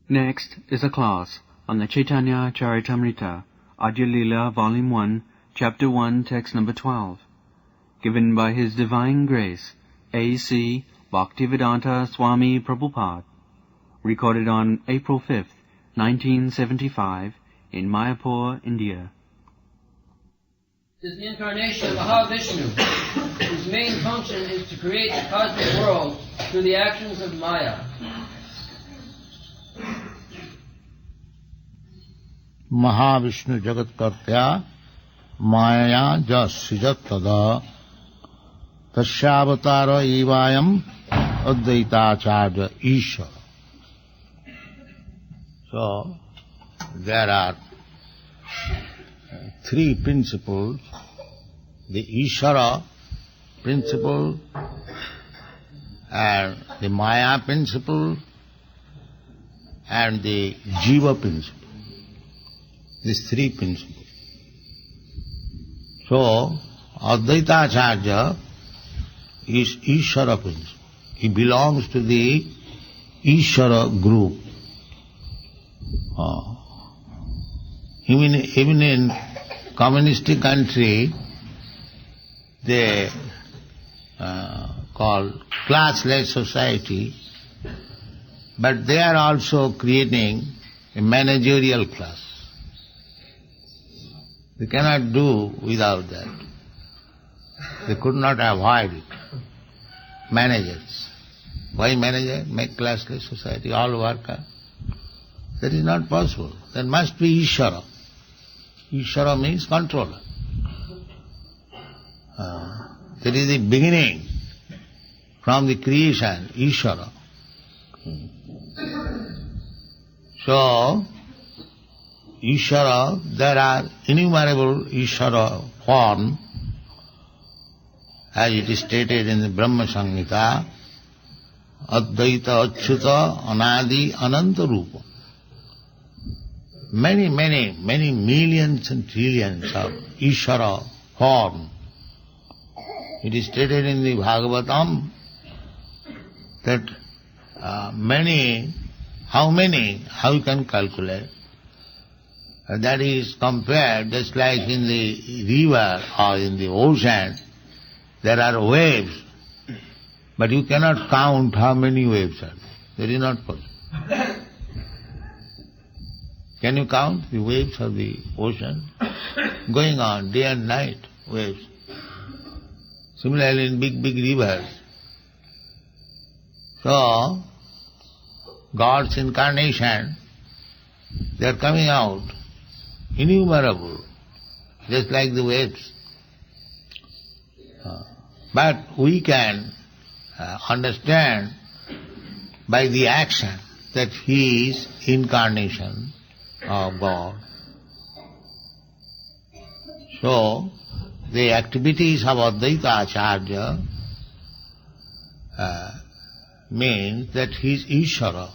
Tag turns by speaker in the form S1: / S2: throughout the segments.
S1: Next is a class on the Caitanya-caritāmṛta Ādi-līlā, Volume 1, Chapter 1, Text number 12, given by His Divine Grace, A.C. Bhaktivedanta Swami Prabhupada, recorded on April 5th, 1975, in Mayapur, India.
S2: This is the incarnation of Mahavishnu, whose main function is to create the cosmic world through the actions of Maya.
S3: Mahavishnu जगत कर्त्या माया जसृजत तदा तस्यावतार एवायम अद्वैताचार्य ईश्वर. So there are three principles: the Ishvara principle, and the Maya principle, and the Jiva principle. These three principles. So, Advaita Acharya is Ishvara principle. He belongs to the Ishvara group. Even in communistic country, they call classless society, but they are also creating a managerial class. They cannot do without that. They could not avoid it. Managers. Why manager? Make classless society, all worker. That is not possible. There must be Ishvara. Ishvara means controller. That is the beginning. From the creation, Ishvara. So, Ishvara, there are innumerable Ishvara forms, as it is stated in the Brahma Samhita, Advaita Achyuta Anadi Ananta Rupa. Many millions and trillions of Ishvara forms. It is stated in the Bhagavatam that how you can calculate? That is compared just like in the river or in the ocean, there are waves, but you cannot count how many waves are there. That is not possible. Can you count the waves of the ocean? Going on day and night, waves. Similarly in big rivers. So, God's incarnation, they are coming out, innumerable, just like the waves. But we can understand by the action that He is incarnation of God. So, the activities of Advaita Acharya means that he is Ishvara.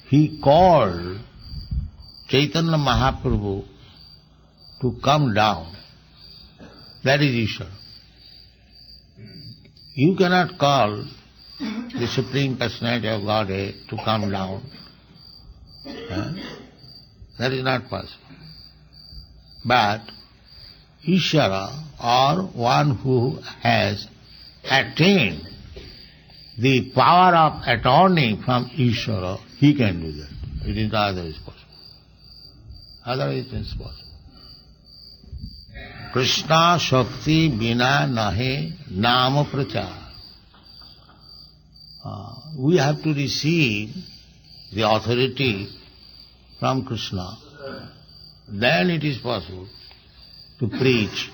S3: He called Chaitanya Mahaprabhu to come down. That is Ishvara. You cannot call the Supreme Personality of Godhead to come down. That is not possible. But Ishvara, or one who has attained the power of attorney from Ishvara, he can do that. It is not otherwise possible. Otherwise it is possible. Krishna Shakti Bina Nahe Nama Prachar. We have to receive the authority from Krishna. Then it is possible to preach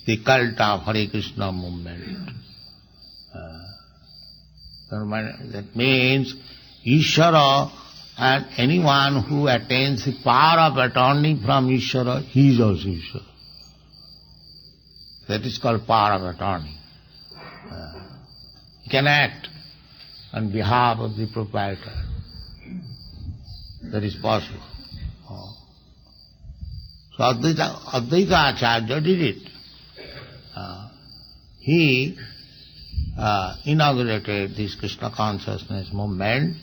S3: the cult of Hare Krishna movement. That means Ishvara, and anyone who attains the power of attorney from Ishvara, he is also Ishvara. That is called power of attorney. He can act on behalf of the proprietor. That is possible. So Advaita Acharya did it. He inaugurated this Krishna consciousness movement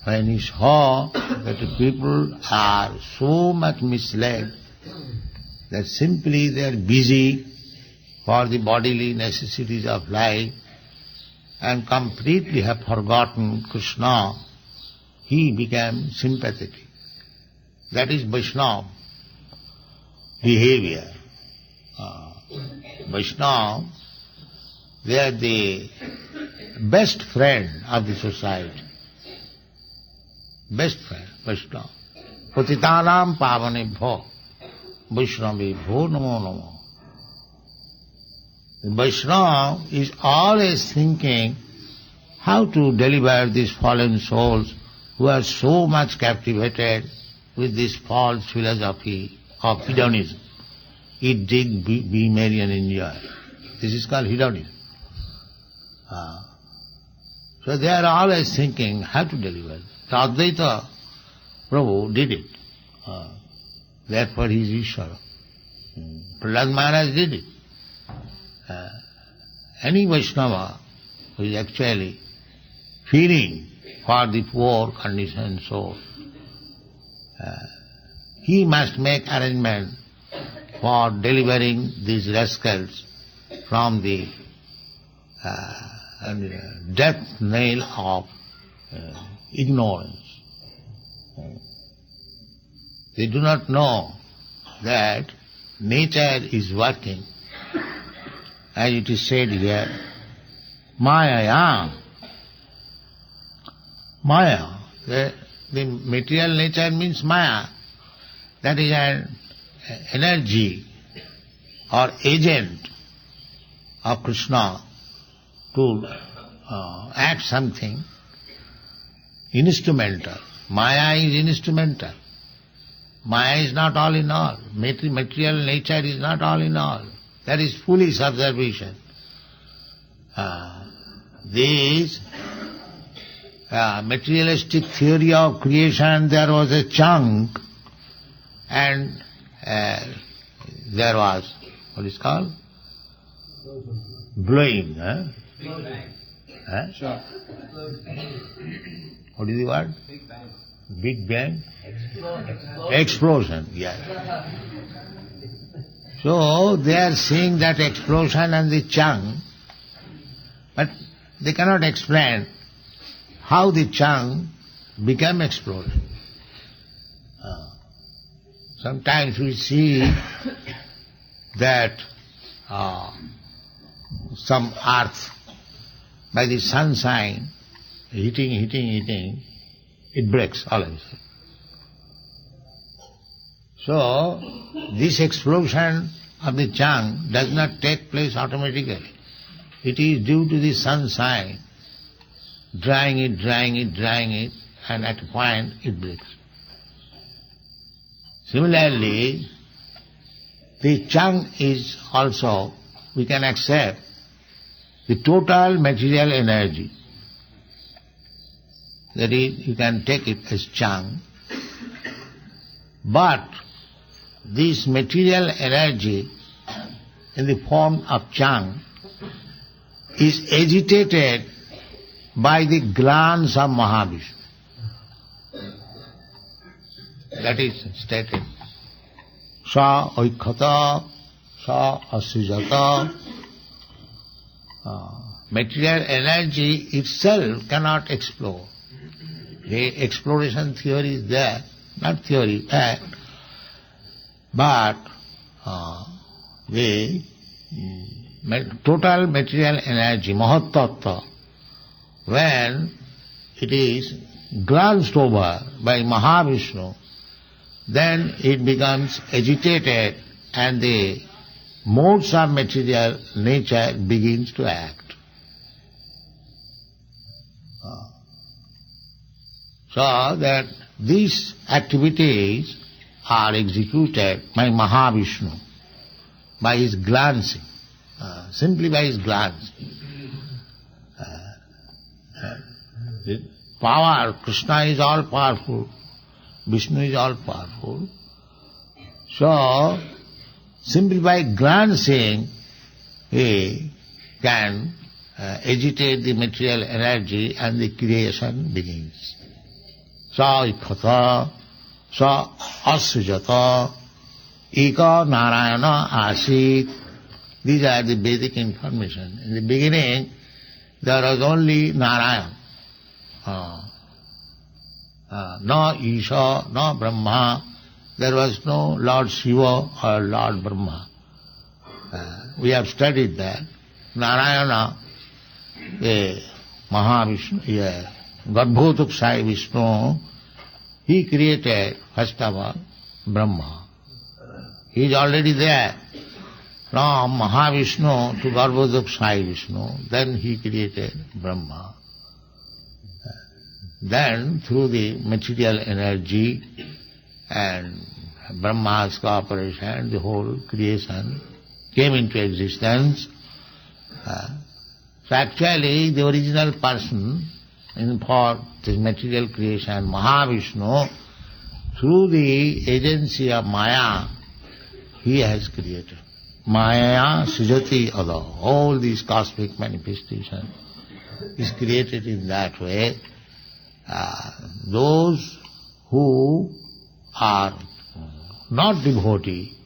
S3: when he saw that the people are so much misled that simply they are busy for the bodily necessities of life and completely have forgotten Krishna, he became sympathetic. That is Vaishnava behavior. Vaishnava, they are the best friend of the society. Best friend, Vaishnava. Patitanam pavanebhyo Vaishnavebhyo namo namo. Vaishnava is always thinking how to deliver these fallen souls who are so much captivated with this false philosophy of hedonism. Eat, drink, be merry and enjoy. This is called hedonism. So they are always thinking how to deliver. So Advaita Prabhu did it. Therefore he is Ishvara. Prahlad Maharaj did it. Any Vaishnava who is actually feeling for the poor conditioned soul, he must make arrangement for delivering these rascals from the death nail of ignorance. They do not know that nature is working, as it is said here, Maya. Maya, the material nature means Maya. That is an energy or agent of Krishna to act something instrumental. Maya is instrumental. Maya is not all in all. Material nature is not all in all. That is foolish observation. This materialistic theory of creation, there was a chunk and there was, what is called? Blowing. What is the word?
S2: Big Bang.
S3: Big Bang? Explosion, yes. So they are seeing that explosion and the chunk, but they cannot explain how the chunk became explosion. Sometimes we see that some earth, by the sunshine, hitting, it breaks all of a sudden. So, this explosion of the chunk does not take place automatically. It is due to the sunshine, drying it, and at a point it breaks. Similarly, the chunk is also, we can accept, the total material energy. That is, you can take it as chunk, but this material energy in the form of chunk is agitated by the glands of Mahavishnu. That is stated. Sa oiketa, sa asrijata. Material energy itself cannot explode. The exploration theory is there, not theory, fact. But the total material energy, Mahatattva, when it is glanced over by Mahavishnu, then it becomes agitated and the modes of material nature begins to act. So that these activities are executed by Mahavishnu, by his glancing, simply by his glance. The power, Krishna is all powerful, Vishnu is all powerful. So, simply by glancing, he can agitate the material energy and the creation begins. Sa ikkhata, sa asujata, eka narayana asit. These are the Vedic information. In the beginning, there was only Narayan. No Isha, no Brahma. There was no Lord Shiva or Lord Brahma. We have studied that. Narayana, Mahavishnu, Garbhotuksai Vishnu, he created, first of all, Brahma. He is already there. From Mahavishnu to Garbhotuksai Vishnu, then he created Brahma. Then, through the material energy and Brahma's cooperation, the whole creation came into existence. So actually, the original person for this material creation, Mahavishnu, through the agency of Maya, he has created. Maya sujati ada. All these cosmic manifestations is created in that way. Those who are not devotee,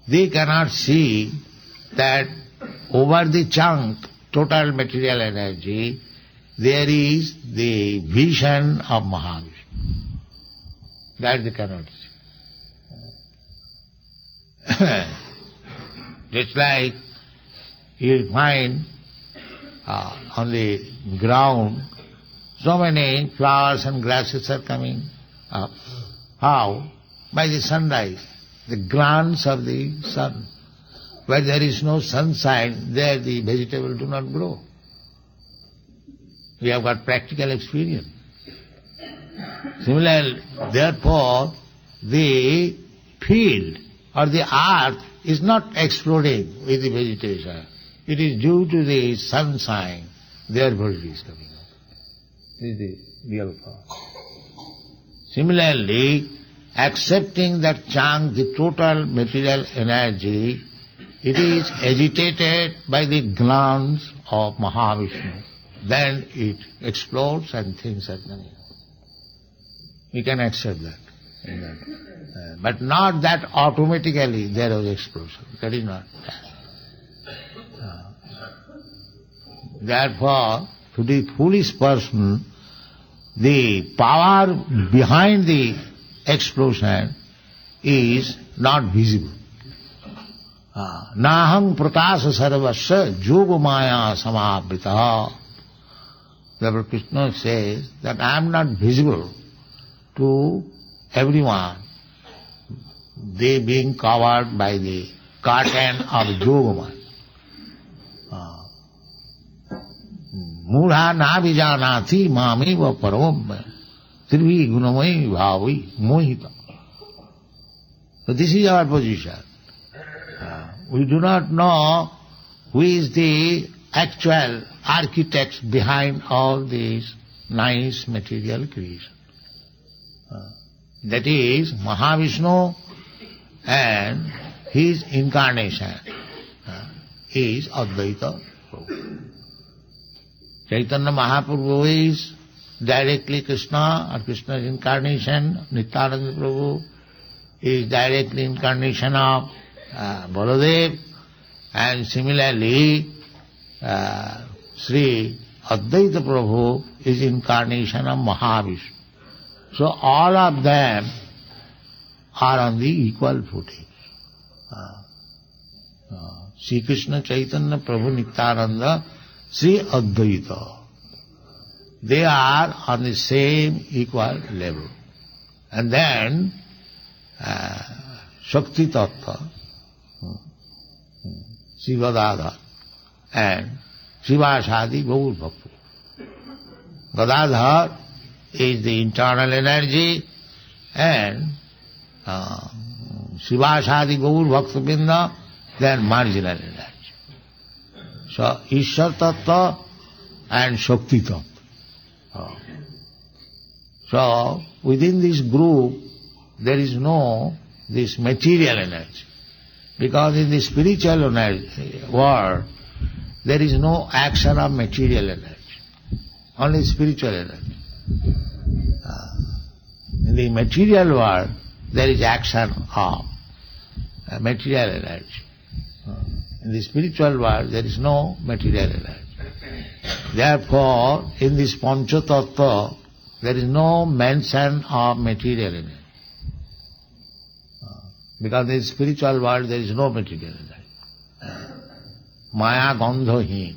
S3: they cannot see that over the chunk, total material energy, there is the vision of Mahavishnu. That they cannot see. Just like you find on the ground so many flowers and grasses are coming up. How? By the sunrise, the glance of the sun. Where there is no sunshine, there the vegetables do not grow. We have got practical experience. Similarly, therefore, the field or the earth is not exploding with the vegetation. It is due to the sunshine, therefore it is coming up. This is the real power. Similarly, accepting that chunk, the total material energy, it is agitated by the glance of Mahavishnu. Then it explodes and things are coming up. We can accept that. But not that automatically there was explosion. That is not that. Therefore, to the foolish person, the power behind the explosion is not visible. Naham prakasa sarvasya yoga maya samavrita. Therefore Krishna says that I am not visible to everyone, they being covered by the curtain of Yogamaya. Mudha na vijanati mamiva paramam trivi gunamai bhavi mohita. So this is our position. We do not know who is the actual architect behind all these nice material creation. That is Mahavishnu and his incarnation is Advaita Prabhu. Chaitanya Mahaprabhu is directly Krishna, or Krishna's incarnation. Nityananda Prabhu is directly incarnation of Baladev, and similarly Sri Advaita Prabhu is incarnation of Mahavishnu. So all of them are on the equal footing. Sri Krishna, Chaitanya, Prabhu Nityananda, Sri Advaita. They are on the same equal level. And then Shakti Tattva, Sivadadha, and Shivashadi Gaur Bhakti. Gadadhar is the internal energy, and Shivashadi Gaur Bhakti-binda, then marginal energy. So Ishwar Tattva and Shakti Tattva. So within this group there is no this material energy. Because in the spiritual world there is no action of material energy, only spiritual energy. In the material world, there is action of material energy. In the spiritual world, there is no material energy. Therefore, in this Pancha Tattva, there is no mention of material energy. Because in the spiritual world, there is no material energy. Maya Gandhahin.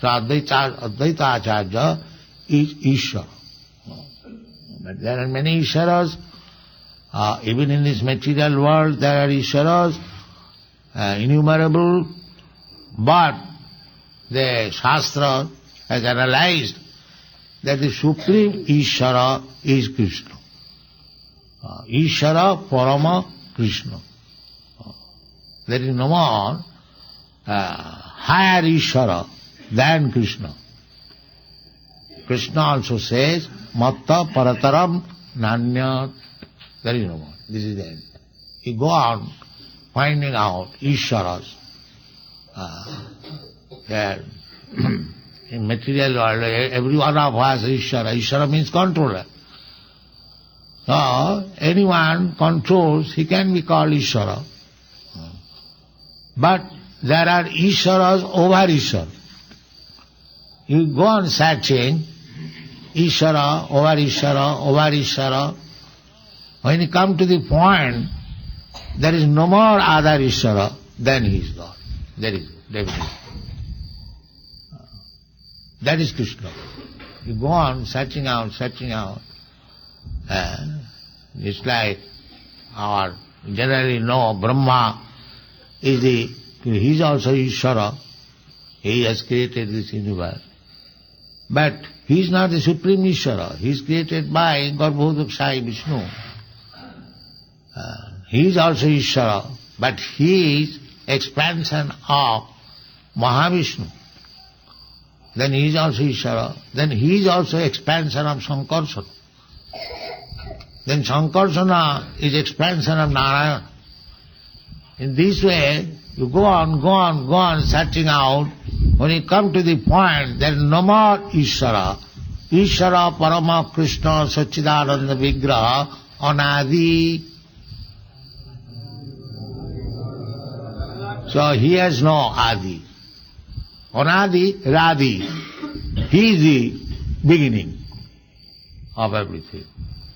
S3: So Advaita Acharya is Ishvara. But there are many Ishvaras. Even in this material world, there are Ishvaras, innumerable. But the Shastra has analyzed that the Supreme Ishvara is Krishna. Ishvara Parama Krishna. There is no more higher Ishvara than Krishna. Krishna also says, Matta Parataram Nanyat. There is no more. This is the end. You go on finding out Ishvaras. In material world, every one of us is Ishvara. Ishvara means controller. So, anyone controls, he can be called Ishvara. But there are Ishvaras over Ishvara. You go on searching, Ishvara, over Ishvara, over Ishvara. When you come to the point, there is no more other Ishvara than he is God. There is definitely. That is Krishna. You go on searching out. It's like our generally know Brahma is he is also Ishvara. He has created this universe. But he is not the supreme Ishvara. He is created by Garbhodakshai Vishnu. He is also Ishvara, but he is expansion of Mahavishnu. Then he is also Ishvara. Then he is also expansion of Sankarsana. Then Sankarsana is expansion of Narayana. In this way, you go on searching out. When you come to the point, there is no more Ishvara. Ishvara Parama Krishna Sachidananda Vigraha Anadi. So he has no Adi. Anadi, Radi. He is the beginning of everything.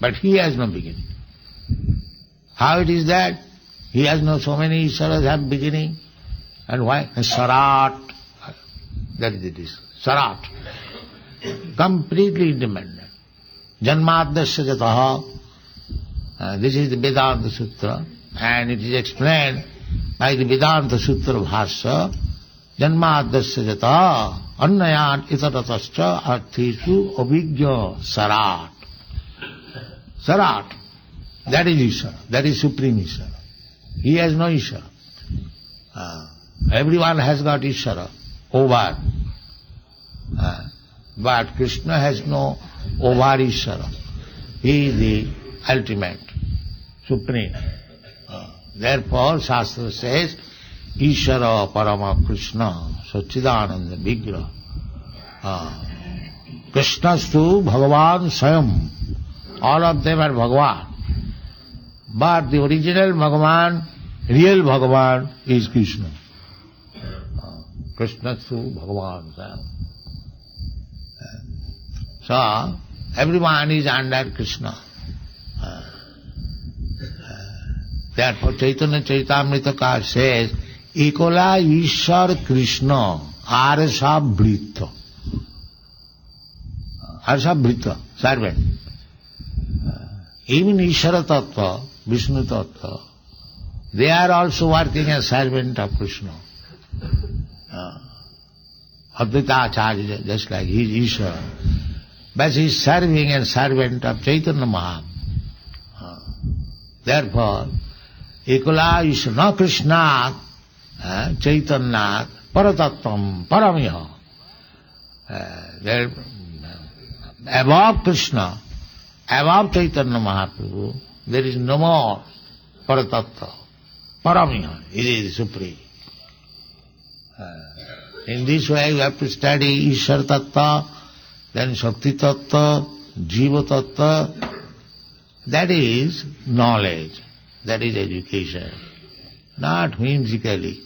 S3: But he has no beginning. How it is that? He has no so many Ishvaras have beginning. And why? Sarat. That is it. Sarat. Completely independent. Janmadasya jataha. This is the Vedanta Sutra. And it is explained by the Vedanta Sutra Bhasya. Janmadasya jataha. Annayan itaratascha arthisu abhigya sarat. Sarat. That is Ishvara. That is Supreme Ishvara. He has no Ishvara. Everyone has got Ishvara over. But Krishna has no over Ishvara. He is the ultimate, supreme. Therefore, Shastra says, Ishvara Parama Krishna Sachidananda Vigraha. Krishnastu Bhagavan Swayam. All of them are Bhagavan. But the original Bhagavan, real Bhagavan is Krishna. Krishnastu Bhagavan Swayam. So, everyone is under Krishna. Therefore, Caitanya-caritāmṛta says, Ikola Ishar Krishna Arsa-bhrita. Arsa-bhrita, servant. Even Ishvara Tattva, Vishnu Tattva, they are also working as servant of Krishna. Advaita Acharya, just like he is Ishvara. But he is serving as servant of Chaitanya Mahaprabhu. Therefore, Ekala Ishvara Krishna, Chaitanya, Paratattvam, Paramiha. Above Krishna, above Chaitanya Mahaprabhu, there is no more Paratattva, Paramiha. It is supreme. In this way you have to study Ishvara Tattva, then Shakti Tattva, Jiva Tattva. That is knowledge, that is education. Not whimsically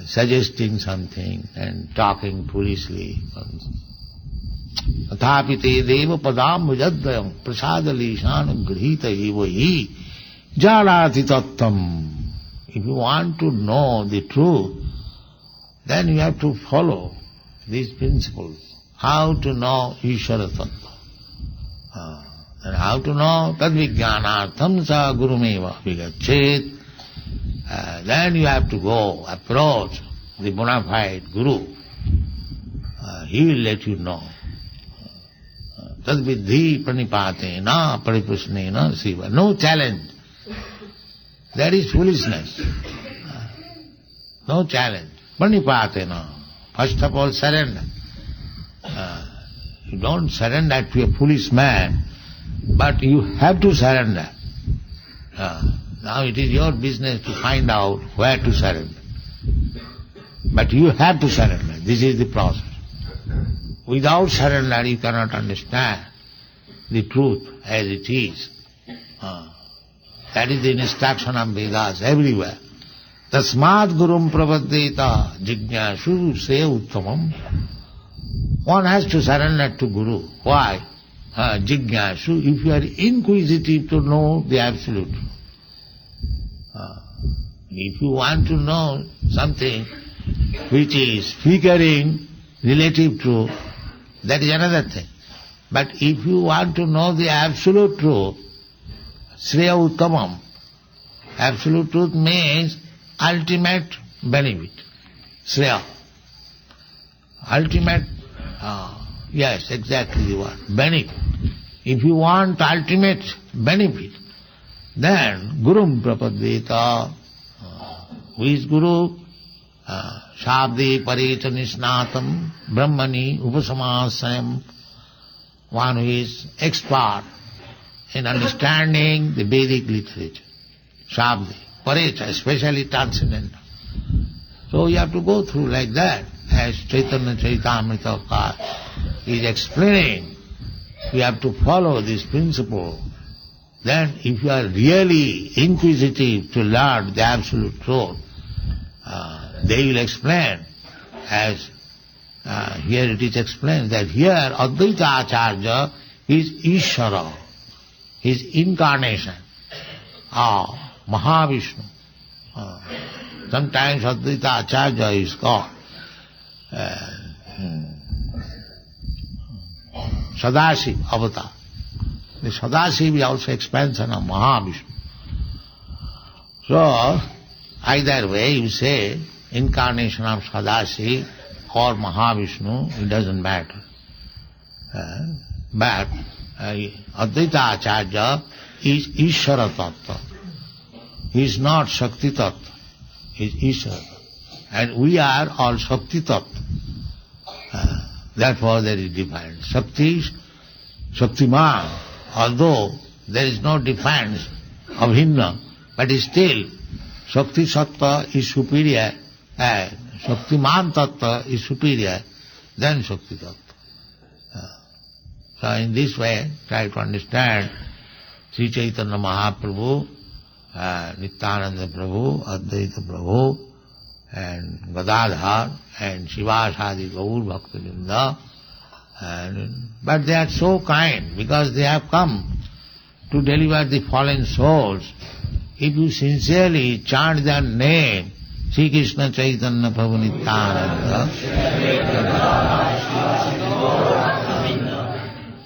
S3: suggesting something and talking foolishly. Athapi te deva padam vajadvayam prasadalishan grihita eva hi jalati tattam. If you want to know the truth, then you have to follow these principles. How to know Ishvara Tattva. And how to know tadvijnanartham sa gurumeva vigachet. Then you have to go approach the bona fide guru. He will let you know. Tadvidhi pranipatena pariprasnena siva. No challenge. That is foolishness. No challenge. Pranipatena. First of all, surrender. You don't surrender to a foolish man, but you have to surrender. Now it is your business to find out where to surrender. But you have to surrender. This is the process. Without surrender you cannot understand the truth as it is. That is the instruction of Vedas everywhere. Tasmad gurum pravaddeta jignashu se uttamam. One has to surrender to Guru. Why? Jignashu, if you are inquisitive to know the absolute. If you want to know something which is figuring relative truth, that is another thing. But if you want to know the absolute truth, Shreya Uttamam, absolute truth means ultimate benefit. Shreya. Ultimate, yes, exactly the word, benefit. If you want ultimate benefit, then Gurum Prapaddeta. Who is Guru? Shabdi Parita Nisnatam Brahmani Upasamasayam. One who is expert in understanding the Vedic literature. Shabdi, Parita, especially transcendental. So you have to go through like that, as Caitanya-caritāmṛta Ādi-līlā is explaining. You have to follow this principle. Then if you are really inquisitive to learn the absolute truth, they will explain, as here it is explained, that here Advaita Acharya is Ishvara, his incarnation, Mahavishnu. Sometimes Advaita Acharya is called Sadashiv avatar. The Sadashiv is also expansion of Mahavishnu. So, either way you say, incarnation of Sadashiv or Mahavishnu, it doesn't matter. But Advaita Acharya is Ishvara Tattva. He is not Shakti Tattva. He is Ishvara Tattva. And we are all Shakti Tattva. Therefore there is difference. Shakti, Shaktiman. Although there is no defense of Hinna, but still Shakti Sattva is superior, Shaktiman Tattva is superior than Shakti Tattva. So in this way, try to understand Śrī Caitanya Mahaprabhu, Nityananda Prabhu, Advaita Prabhu, and Gadadhar, and Shivasadi Gaur Bhaktivinoda. But they are so kind because they have come to deliver the fallen souls. If you sincerely chant their name, Śrī Krishna Chaitanya Prabhu Nityananda,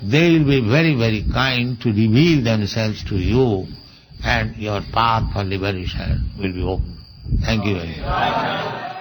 S3: they will be very, very kind to reveal themselves to you, and your path for liberation will be open. Thank you very much.